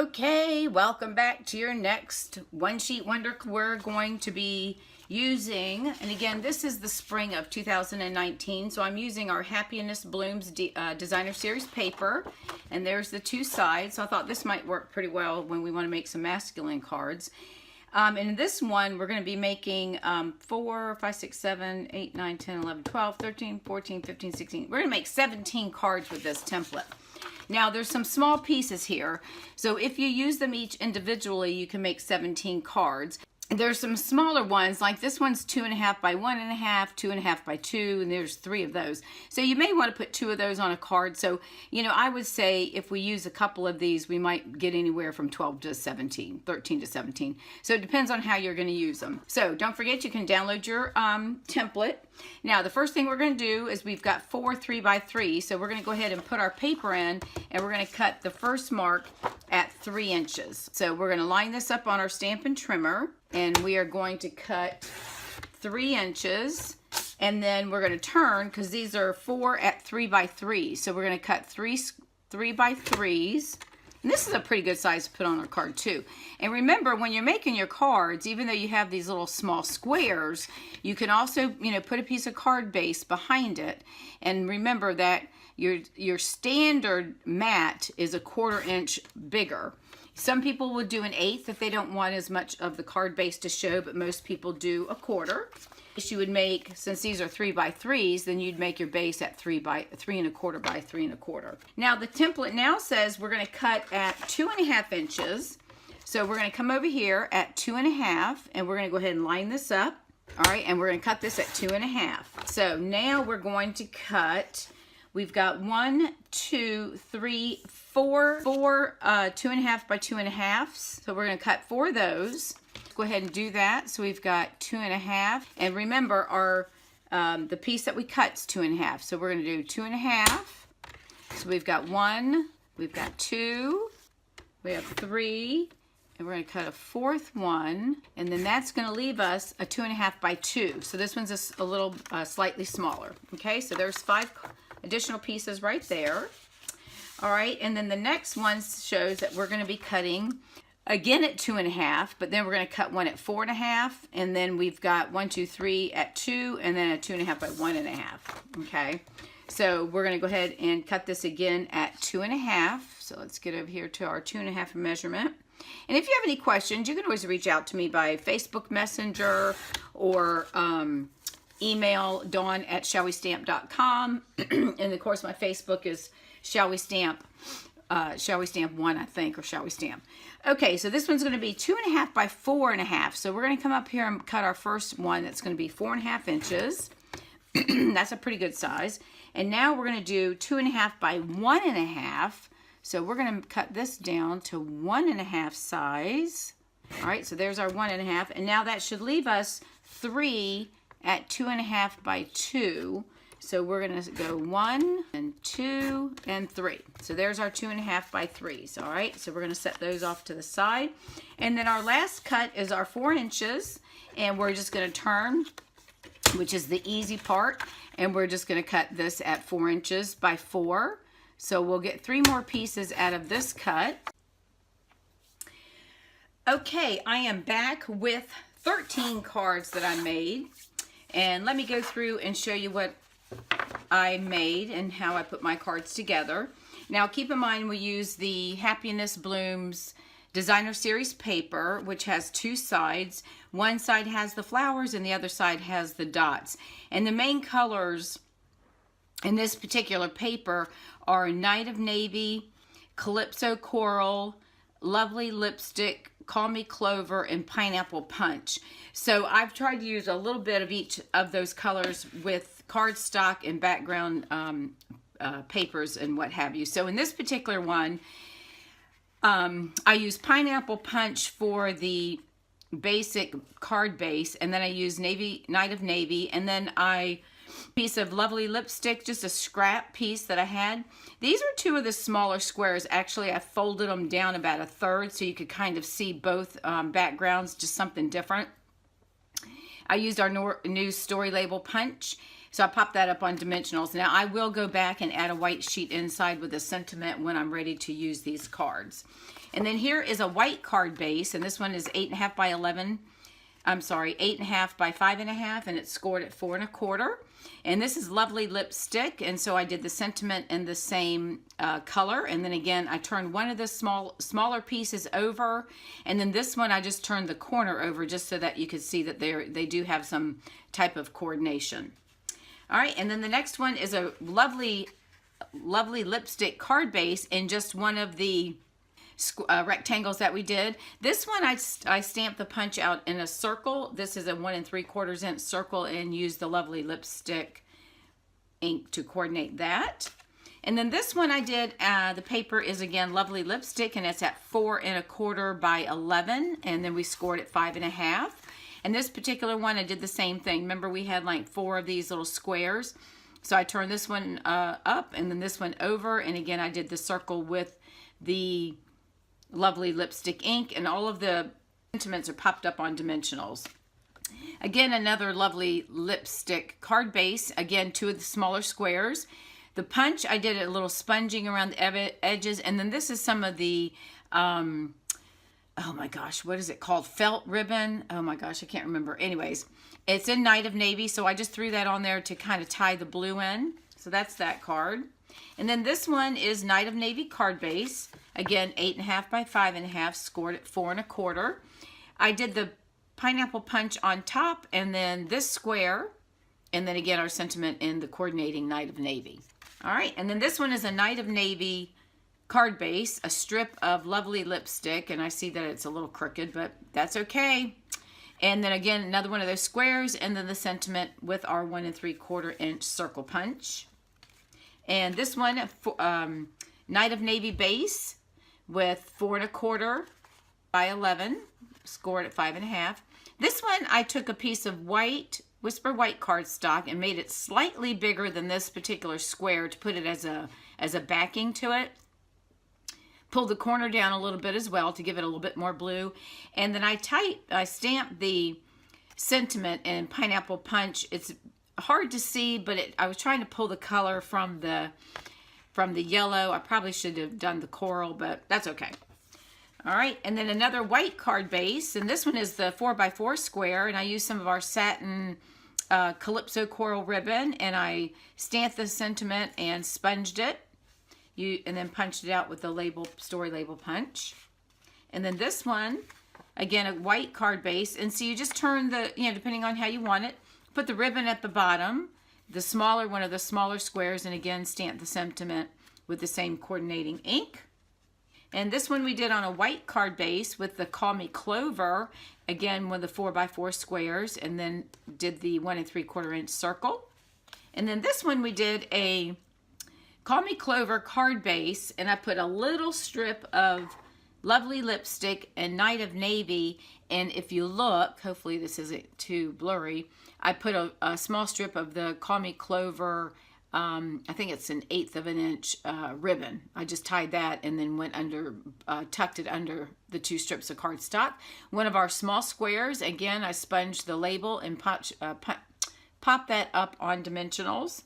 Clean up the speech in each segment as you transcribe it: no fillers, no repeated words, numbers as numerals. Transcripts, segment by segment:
Okay, welcome back to your next one sheet wonder. We're going to be using, and again, this is the spring of 2019, so I'm using our Happiness Blooms Designer Series paper, and there's the two sides. So I thought this might work pretty well when we want to make some masculine cards. In this one, we're going to be making 4, 5, 6, 7, 8, 9, 10, 11, 12, 13, 14, 15, 16. We're going to make 17 cards with this template. Now, there's some small pieces here, so if you use them each individually, you can make 17 cards. There's some smaller ones, like this one's 2.5 by 1.5, 2.5 by 2, and there's 3 of those. So you may want to put 2 of those on a card. So, you know, I would say if we use a couple of these, we might get anywhere from 12 to 17, 13 to 17. So it depends on how you're going to use them. So don't forget, you can download your template. Now, the first thing we're going to do is we've got 4 3x3, so we're going to go ahead and put our paper in, and we're going to cut the first mark at 3 inches. So we're going to line this up on our Stampin' Trimmer, and we are going to cut 3 inches, and then we're going to turn, because these are 4 at 3x3, so we're going to cut 3 3x3s. And this is a pretty good size to put on a card too. And remember, when you're making your cards, even though you have these little small squares, you can also, you know, put a piece of card base behind it. And remember that your standard mat is a 1/4 inch bigger. Some people would do an 1/8 if they don't want as much of the card base to show, but most people do a 1/4. You would make, since these are 3x3s, then you'd make your base at 3 by 3.25 by 3.25. Now the template now says we're going to cut at 2.5 inches. So we're going to come over here at 2.5, and we're going to go ahead and line this up. All right, and we're going to cut this at 2.5. So now we're going to cut. We've got 1, 2, 3, 4 2.5 by 2.5. So we're going to cut 4 of those. Go ahead and do that. So we've got 2.5, and remember our the piece that we cut is 2.5. So we're going to do 2.5. So we've got 1, we've got 2, we have 3, and we're going to cut a 4th one, and then that's going to leave us a 2.5 by 2. So this one's a little slightly smaller. Okay, so there's 5 additional pieces right there. All right, and then the next one shows that we're going to be cutting again at 2.5, but then we're going to cut one at 4.5, and then we've got 1, 2, 3 at 2, and then a 2.5 by 1.5. Okay, so we're going to go ahead and cut this again at 2.5. So let's get over here to our 2.5 measurement. And if you have any questions, you can always reach out to me by Facebook Messenger or email dawn@shallwestamp.com. And of course, my Facebook is Shall We Stamp 1, I think, or Shall We Stamp. Okay, so this one's going to be 2.5 by 4.5. So we're going to come up here and cut our first one. That's going to be 4.5 inches. That's a pretty good size. And now we're going to do 2.5 by 1.5. So we're going to cut this down to 1.5 size. All right, so there's our 1.5. And now that should leave us 3 at 2.5 by 2. So we're going to go 1 and 2 and 3. So there's our 2.5 by 3s. All right, so we're going to set those off to the side. And then our last cut is our 4 inches. And we're just going to turn, which is the easy part. And we're just going to cut this at 4 inches by 4. So we'll get 3 more pieces out of this cut. Okay, I am back with 13 cards that I made. And let me go through and show you what I made and how I put my cards together. Now keep in mind we use the Happiness Blooms Designer Series paper, which has 2 sides. One side has the flowers and the other side has the dots. And the main colors in this particular paper are Night of Navy, Calypso Coral, Lovely Lipstick, Call Me Clover, and Pineapple Punch. So I've tried to use a little bit of each of those colors with cardstock and background papers and what have you. So in this particular one, I use Pineapple Punch for the basic card base, and then I use Night of Navy, and then piece of Lovely Lipstick, just a scrap piece that I had. These are 2 of the smaller squares. Actually, I folded them down about 1/3 so you could kind of see both backgrounds, just something different. I used our new story label punch So I popped that up on dimensionals. Now I will go back and add a white sheet inside with a sentiment when I'm ready to use these cards. And then here is a white card base, and this one is 8.5 by 11. I'm sorry, 8.5 by 5.5, and it's scored at 4 1/4. And this is Lovely Lipstick, and so I did the sentiment in the same color. And then again, I turned one of the smaller pieces over, and then this one I just turned the corner over just so that you could see that they do have some type of coordination. All right, and then the next one is a lovely lipstick card base in just one of the rectangles that we did. This one I stamped the punch out in a circle. This is a 1 3/4 inch circle and used the Lovely Lipstick ink to coordinate that. And then this one I did, the paper is again Lovely Lipstick, and it's at 4 1/4 by 11, and then we scored at 5.5. And this particular one I did the same thing. Remember we had like 4 of these little squares, so I turned this one up and then this one over, and again I did the circle with the Lovely Lipstick ink, and all of the sentiments are popped up on dimensionals. Again, another Lovely Lipstick card base, again 2 of the smaller squares. The punch, I did a little sponging around the edges, and then this is some of the oh my gosh, what is it called? Felt ribbon. Oh my gosh, I can't remember. Anyways, it's in Night of Navy, so I just threw that on there to kind of tie the blue in. So that's that card. And then this one is Night of Navy card base. Again, 8.5 by 5.5, scored at 4 1/4. I did the pineapple punch on top, and then this square, and then again our sentiment in the coordinating Night of Navy. All right, and then this one is a Night of Navy card base, a strip of Lovely Lipstick, and I see that it's a little crooked, but that's okay. And then again, another one of those squares, and then the sentiment with our 1 3/4 inch circle punch. And this one, Night of Navy base with 4 1/4 by 11, scored at 5.5. This one, I took a piece of white, Whisper White cardstock and made it slightly bigger than this particular square to put it as a backing to it. Pulled the corner down a little bit as well to give it a little bit more blue. And then I stamped the sentiment in Pineapple Punch. It's hard to see, but I was trying to pull the color from the yellow. I probably should have done the coral, but that's okay. All right, and then another white card base, and this one is the 4 by 4 square, and I used some of our satin Calypso coral ribbon, and I stamped the sentiment and sponged it. And then punched it out with the story label punch. And then this one, again, a white card base. And so you just turn the, depending on how you want it, put the ribbon at the bottom, one of the smaller squares, and again, stamp the sentiment with the same coordinating ink. And this one we did on a white card base with the Call Me Clover, again, one of the 4 by 4 squares, and then did the 1 3/4 inch circle. And then this one we did a Call Me Clover card base, and I put a little strip of Lovely Lipstick and Night of Navy, and if you look, hopefully this isn't too blurry, I put a small strip of the Call Me Clover, I think it's an 1/8 of an inch ribbon. I just tied that and then went under, tucked it under the 2 strips of cardstock. One of our small squares, again, I sponged the label and pop that up on dimensionals.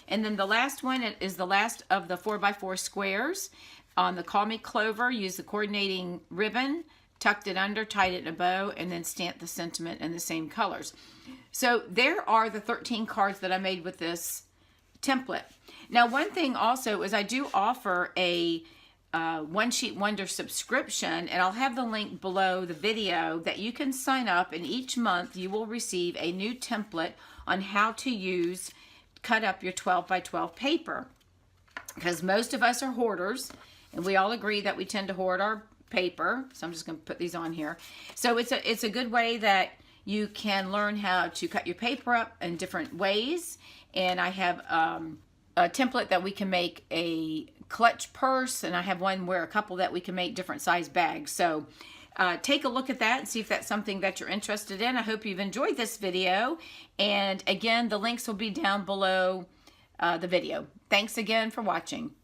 And then the last one is the last of the 4 by 4 squares. On the Call Me Clover, use the coordinating ribbon, tucked it under, tied it in a bow, and then stamped the sentiment in the same colors. So there are the 13 cards that I made with this template. Now, one thing also is I do offer a One Sheet Wonder subscription, and I'll have the link below the video that you can sign up, and each month you will receive a new template on how to cut up your 12 by 12 paper, because most of us are hoarders, and we all agree that we tend to hoard our paper. So I'm just going to put these on here. So it's a good way that you can learn how to cut your paper up in different ways. And I have a template that we can make a clutch purse, and I have one where a couple that we can make different size bags. So take a look at that and see if that's something that you're interested in. I hope you've enjoyed this video. And again, the links will be down below the video. Thanks again for watching.